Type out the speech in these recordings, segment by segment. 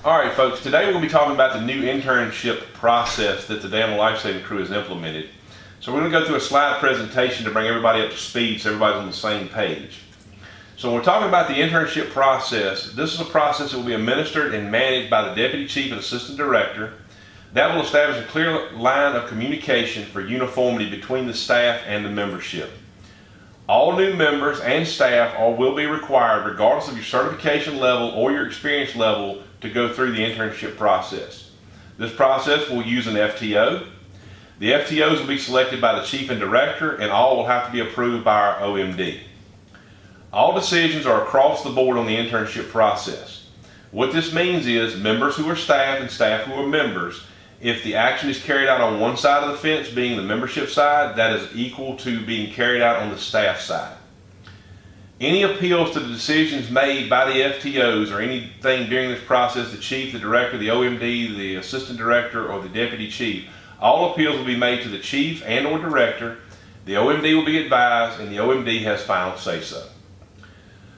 All right, folks, today we're going to be talking about the new internship process that the Animal Life Saving Crew has implemented. So we're going to go through a slide presentation to bring everybody up to speed so everybody's on the same page. So when we're talking about the internship process, this is a process that will be administered and managed by the Deputy Chief and Assistant Director. That will establish a clear line of communication for uniformity between the staff and the membership. All new members and staff will be required, regardless of your certification level or your experience level, to go through the internship process. This process will use an FTO. The FTOs will be selected by the Chief and Director, and all will have to be approved by our OMD. All decisions are across the board on the internship process. What this means is members who are staff and staff who are members, if the action is carried out on one side of the fence, being the membership side, that is equal to being carried out on the staff side. Any appeals to the decisions made by the FTOs or anything during this process, the Chief, the Director, the OMD, the Assistant Director, or the Deputy Chief, all appeals will be made to the Chief and or Director. The OMD will be advised, and the OMD has final say-so.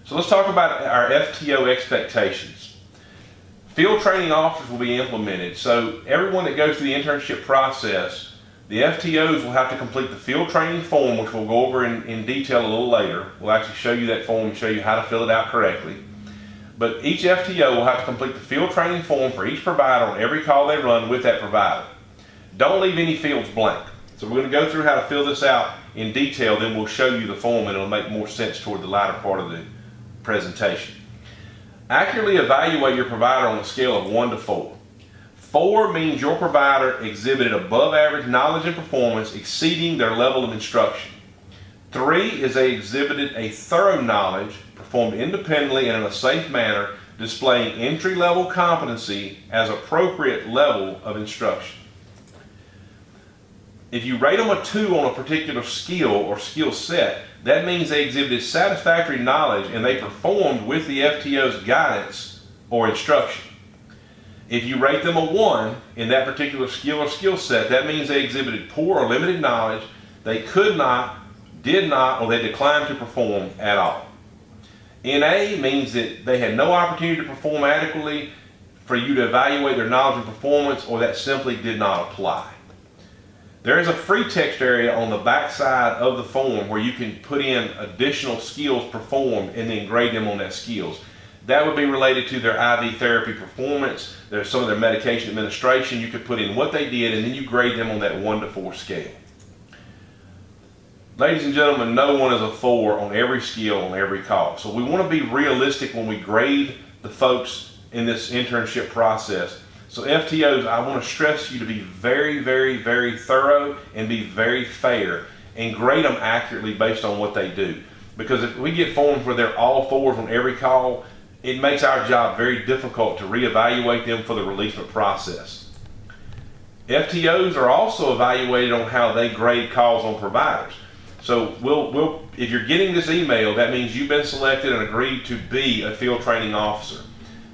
So let's talk about our FTO expectations. Field training officers will be implemented. So everyone that goes through the internship process, the FTOs will have to complete the field training form, which we'll go over in detail a little later. We'll actually show you that form and show you how to fill it out correctly. But each FTO will have to complete the field training form for each provider on every call they run with that provider. Don't leave any fields blank. So we're going to go through how to fill this out in detail, then we'll show you the form and it'll make more sense toward the latter part of the presentation. Accurately evaluate your provider on a scale of 1 to 4. 4 means your provider exhibited above average knowledge and performance exceeding their level of instruction. 3 is they exhibited a thorough knowledge, performed independently and in a safe manner, displaying entry-level competency as appropriate level of instruction. If you rate them a 2 on a particular skill or skill set, that means they exhibited satisfactory knowledge and they performed with the FTO's guidance or instruction. If you rate them a 1 in that particular skill or skill set, that means they exhibited poor or limited knowledge, they could not, did not, or they declined to perform at all. NA means that they had no opportunity to perform adequately for you to evaluate their knowledge and performance, or that simply did not apply. There is a free text area on the back side of the form where you can put in additional skills performed and then grade them on that skills. That would be related to their IV therapy performance. There's some of their medication administration. You could put in what they did and then you grade them on that 1 to 4 scale. Ladies and gentlemen, no one is a 4 on every skill on every call. So we want to be realistic when we grade the folks in this internship process. So FTOs, I want to stress you to be very, very, very thorough and be very fair and grade them accurately based on what they do. Because if we get forms where they're all 4s on every call, it makes our job very difficult to reevaluate them for the releasement process. FTOs are also evaluated on how they grade calls on providers. So if you're getting this email, that means you've been selected and agreed to be a field training officer.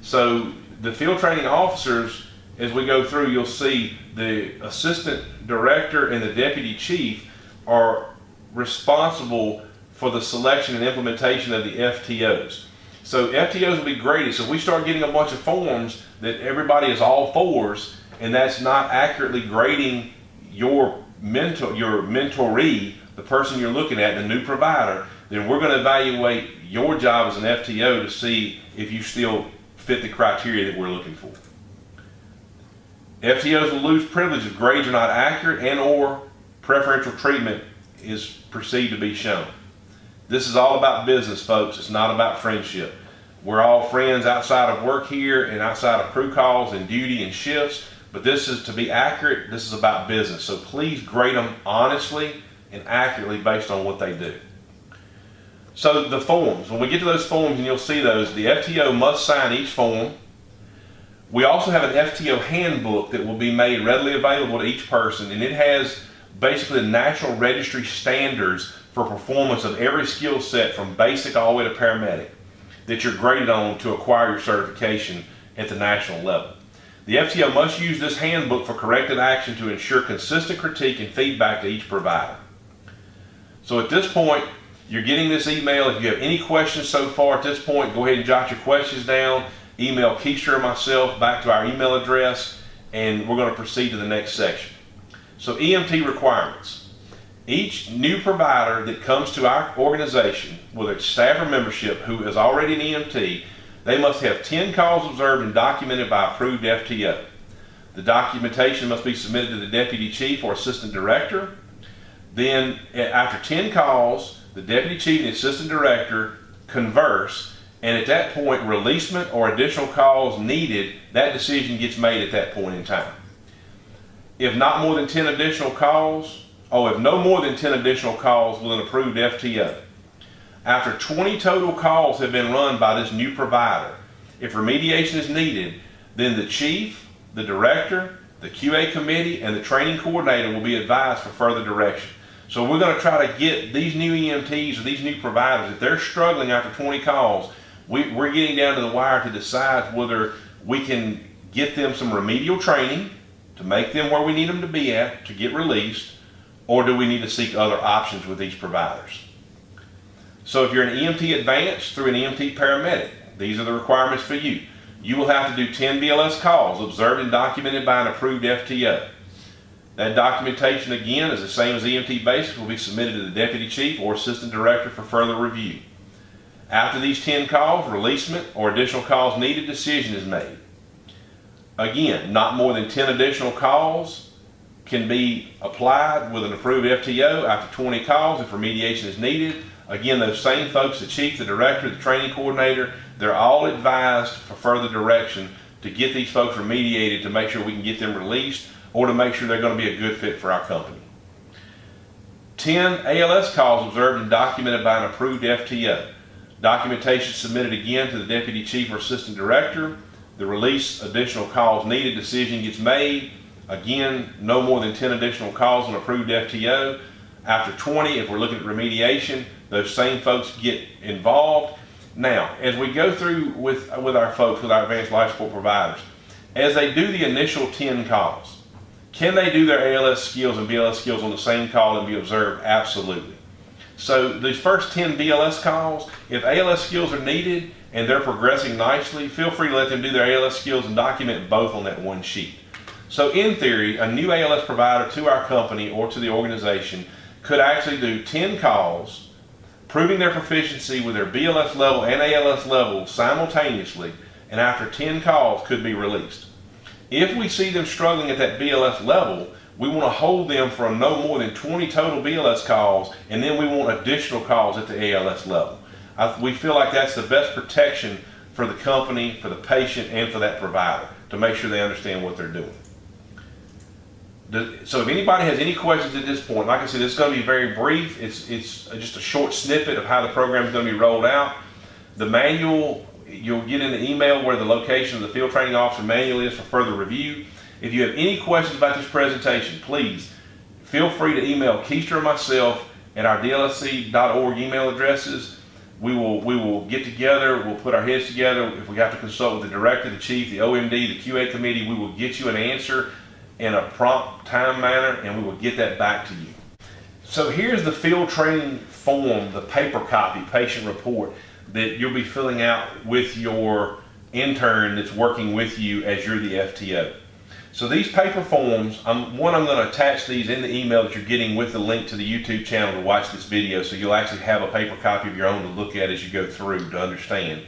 So the field training officers, as we go through, you'll see the Assistant Director and the Deputy Chief are responsible for the selection and implementation of the FTOs. So FTOs will be graded. So if we start getting a bunch of forms that everybody is all 4s, and that's not accurately grading your mentoree, the person you're looking at, the new provider, then we're going to evaluate your job as an FTO to see if you still fit the criteria that we're looking for. FTOs will lose privilege if grades are not accurate and or preferential treatment is perceived to be shown. This is all about business, folks. It's not about friendship. We're all friends outside of work here and outside of crew calls and duty and shifts, but this is to be accurate. This is about business. So please grade them honestly and accurately based on what they do. So the forms, when we get to those forms, and you'll see those, the FTO must sign each form. We also have an FTO handbook that will be made readily available to each person, and it has basically the National Registry standards for performance of every skill set from basic all the way to paramedic that you're graded on to acquire your certification at the national level. The FTO must use this handbook for corrective action to ensure consistent critique and feedback to each provider. So at this point, you're getting this email. If you have any questions so far at this point, go ahead and jot your questions down. email Keister or myself back to our email address, and we're going to proceed to the next section. So EMT requirements. Each new provider that comes to our organization, whether it's staff or membership, who is already an EMT, they must have 10 calls observed and documented by approved FTO. The documentation must be submitted to the deputy chief or assistant director. Then after 10 calls, the deputy chief and the assistant director converse, and at that point, releasement or additional calls needed, that decision gets made at that point in time. If not more than 10 additional calls, if no more than 10 additional calls with an approved FTO. After 20 total calls have been run by this new provider, if remediation is needed, then the chief, the director, the QA committee, and the training coordinator will be advised for further direction. So we're going to try to get these new EMTs or these new providers, if they're struggling after 20 calls, we're getting down to the wire to decide whether we can get them some remedial training to make them where we need them to be at to get released, or do we need to seek other options with these providers? So if you're an EMT advanced through an EMT paramedic, these are the requirements for you. You will have to do 10 BLS calls observed and documented by an approved FTO. That documentation, again, is the same as EMT basics, will be submitted to the deputy chief or assistant director for further review. After these 10 calls, releasement or additional calls needed decision is made. Again, not more than 10 additional calls can be applied with an approved FTO after 20 calls if remediation is needed. Again, those same folks, the chief, the director, the training coordinator, they're all advised for further direction to get these folks remediated to make sure we can get them released or to make sure they're going to be a good fit for our company. 10 ALS calls observed and documented by an approved FTO. Documentation submitted again to the deputy chief or assistant director. The release additional calls needed decision gets made. Again, no more than 10 additional calls on approved FTO. After 20, if we're looking at remediation, those same folks get involved. Now, as we go through with our folks, with our advanced life support providers, as they do the initial 10 calls, can they do their ALS skills and BLS skills on the same call and be observed? Absolutely. So these first 10 BLS calls, if ALS skills are needed and they're progressing nicely, feel free to let them do their ALS skills and document both on that one sheet. So in theory, a new ALS provider to our company or to the organization could actually do 10 calls, proving their proficiency with their BLS level and ALS level simultaneously, and after 10 calls could be released. If we see them struggling at that BLS level, we want to hold them for no more than 20 total BLS calls, and then we want additional calls at the ALS level. We feel like that's the best protection for the company, for the patient, and for that provider to make sure they understand what they're doing. So if anybody has any questions at this point, like I said, it's going to be very brief. It's just a short snippet of how the program is going to be rolled out. The manual, you'll get in the email where the location of the field training officer manual is for further review. If you have any questions about this presentation, please feel free to email Keister or myself at our DLSC.org email addresses. We will get together, we'll put our heads together. If we have to consult with the director, the chief, the OMD, the QA committee, we will get you an answer in a prompt time manner, and we will get that back to you. So here's the field training form, the paper copy patient report that you'll be filling out with your intern that's working with you as you're the FTO. So these paper forms, I'm going to attach these in the email that you're getting with the link to the YouTube channel to watch this video, so you'll actually have a paper copy of your own to look at as you go through to understand.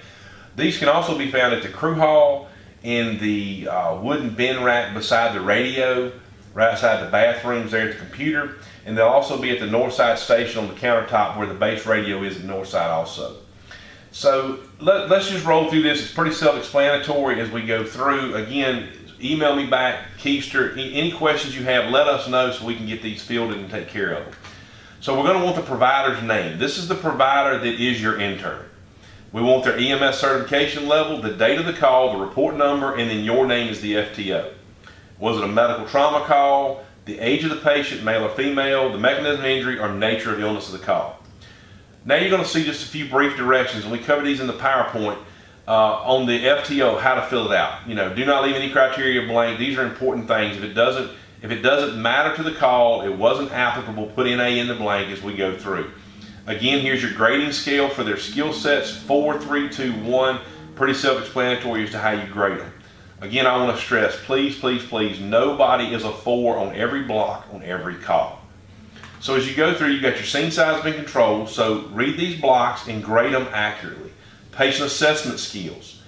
These can also be found at the crew hall, in the wooden bin rack beside the radio, right outside the bathrooms there at the computer, and they'll also be at the north side station on the countertop where the base radio is at the north side also. So let's just roll through this. It's pretty self-explanatory as we go through. Again, email me back, Keister, any questions you have, let us know so we can get these fielded and take care of them. So we're going to want the provider's name. This is the provider that is your intern. We want their EMS certification level, the date of the call, the report number, and then your name as the FTO. Was it a medical trauma call, the age of the patient, male or female, the mechanism of injury, or nature of illness of the call? Now you're going to see just a few brief directions, and we cover these in the PowerPoint on the FTO, how to fill it out. Do not leave any criteria blank. These are important things. If it doesn't matter to the call, it wasn't applicable, put NA in the blank as we go through. Again, here's your grading scale for their skill sets, 4, 3, 2, 1. Pretty self-explanatory as to how you grade them. Again, I want to stress, please, please, please, nobody is a 4 on every block on every call. So as you go through, you got your scene size been controlled, so read these blocks and grade them accurately. Patient assessment skills.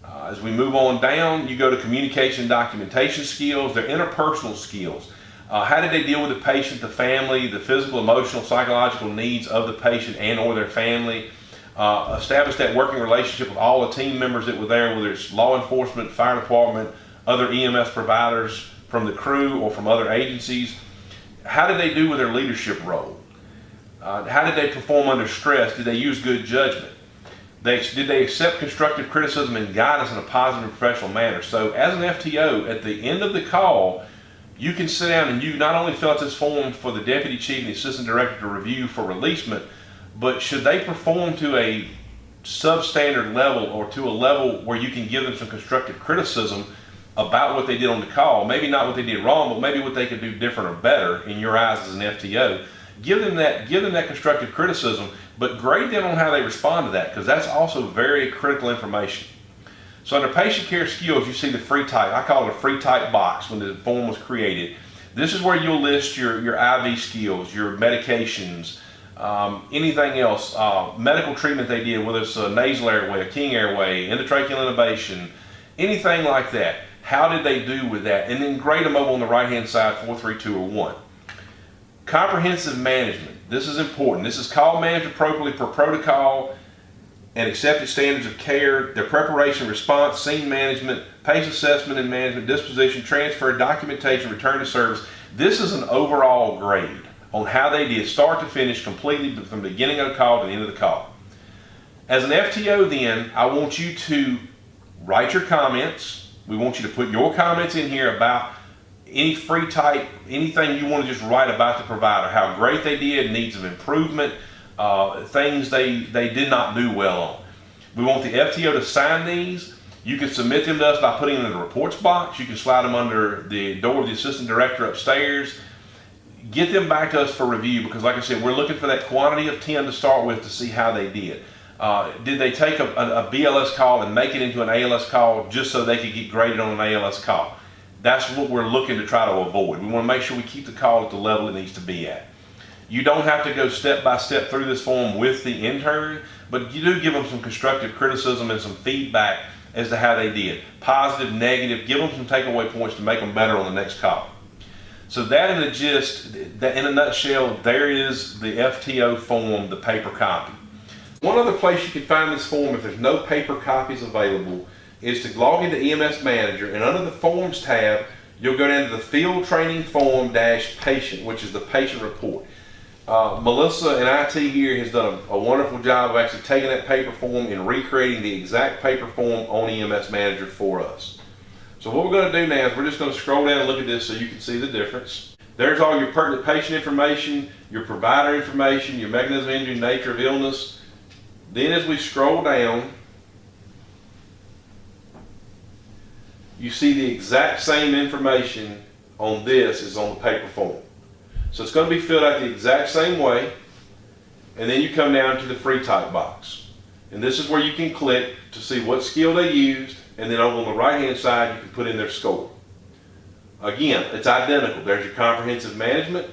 As we move on down, you go to communication and documentation skills, their interpersonal skills. How did they deal with the patient, the family, the physical, emotional, psychological needs of the patient and or their family? Establish that working relationship with all the team members that were there, whether it's law enforcement, fire department, other EMS providers from the crew or from other agencies. How did they do with their leadership role? How did they perform under stress? Did they use good judgment? Did they accept constructive criticism and guidance in a positive and professional manner? So as an FTO, at the end of the call, you can sit down and you not only fill out this form for the deputy chief and the assistant director to review for releasement, but should they perform to a substandard level or to a level where you can give them some constructive criticism about what they did on the call, maybe not what they did wrong, but maybe what they could do different or better in your eyes as an FTO, give them that constructive criticism, but grade them on how they respond to that, because that's also very critical information. So under patient care skills, you see the free type. I call it a free type box when the form was created. This is where you'll list your IV skills, your medications, anything else, medical treatment they did, whether it's a nasal airway, a king airway, endotracheal intubation, anything like that. How did they do with that? And then grade them over on the right hand side, 4, 3, 2, or 1. Comprehensive management. This is important. This is call managed appropriately per protocol and accepted standards of care, their preparation, response, scene management, patient assessment and management, disposition, transfer, documentation, return to service. This is an overall grade on how they did start to finish completely from the beginning of the call to the end of the call. As an FTO then, I want you to write your comments. We want you to put your comments in here about any free type, anything you want to just write about the provider, how great they did, needs of improvement, things they did not do well on. We want the FTO to sign these. You can submit them to us by putting them in the reports box. You can slide them under the door of the assistant director upstairs. Get them back to us for review, because like I said, we're looking for that quantity of 10 to start with to see how they did. Did they take a BLS call and make it into an ALS call just so they could get graded on an ALS call? That's what we're looking to try to avoid. We want to make sure we keep the call at the level it needs to be at. You don't have to go step by step through this form with the intern, but you do give them some constructive criticism and some feedback as to how they did. Positive, negative, give them some takeaway points to make them better on the next call. So that in the gist, that in a nutshell, there is the FTO form, the paper copy. One other place you can find this form if there's no paper copies available is to log into EMS Manager, and under the Forms tab, you'll go down to the Field Training Form -Patient, which is the patient report. Melissa and IT here has done a wonderful job of actually taking that paper form and recreating the exact paper form on EMS Manager for us. So what we're going to do now is we're just going to scroll down and look at this so you can see the difference. There's all your pertinent patient information, your provider information, your mechanism of injury, nature of illness. Then as we scroll down, you see the exact same information on this as on the paper form. So it's going to be filled out the exact same way, and then you come down to the free type box. And this is where you can click to see what skill they used, and then over on the right hand side you can put in their score. Again, it's identical. There's your comprehensive management.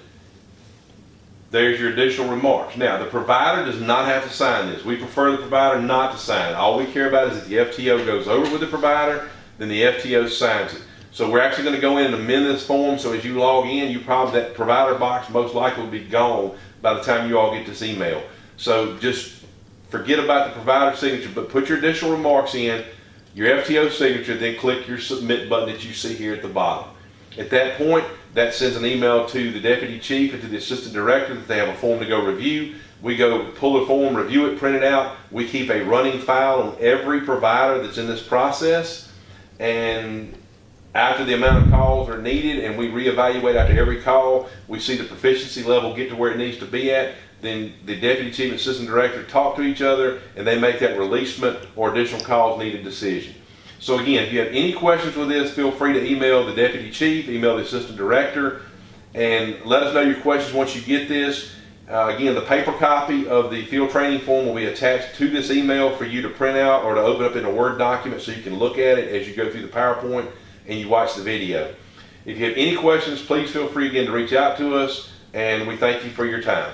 There's your additional remarks. Now, the provider does not have to sign this. We prefer the provider not to sign it. All we care about is that the FTO goes over with the provider, then the FTO signs it. So we're actually going to go in and amend this form, so as you log in, that provider box most likely will be gone by the time you all get this email. So just forget about the provider signature, but put your additional remarks in, your FTO signature, then click your submit button that you see here at the bottom. At that point, that sends an email to the deputy chief and to the assistant director that they have a form to go review. We go pull the form, review it, print it out. We keep a running file on every provider that's in this process, and after the amount of calls are needed and we reevaluate after every call, we see the proficiency level get to where it needs to be at, then the deputy chief and assistant director talk to each other and they make that releasement or additional calls needed decision. So again, if you have any questions with this, feel free to email the deputy chief, email the assistant director, and let us know your questions once you get this. Again, the paper copy of the field training form will be attached to this email for you to print out or to open up in a Word document so you can look at it as you go through the PowerPoint and you watch the video. If you have any questions, please feel free again to reach out to us, and we thank you for your time.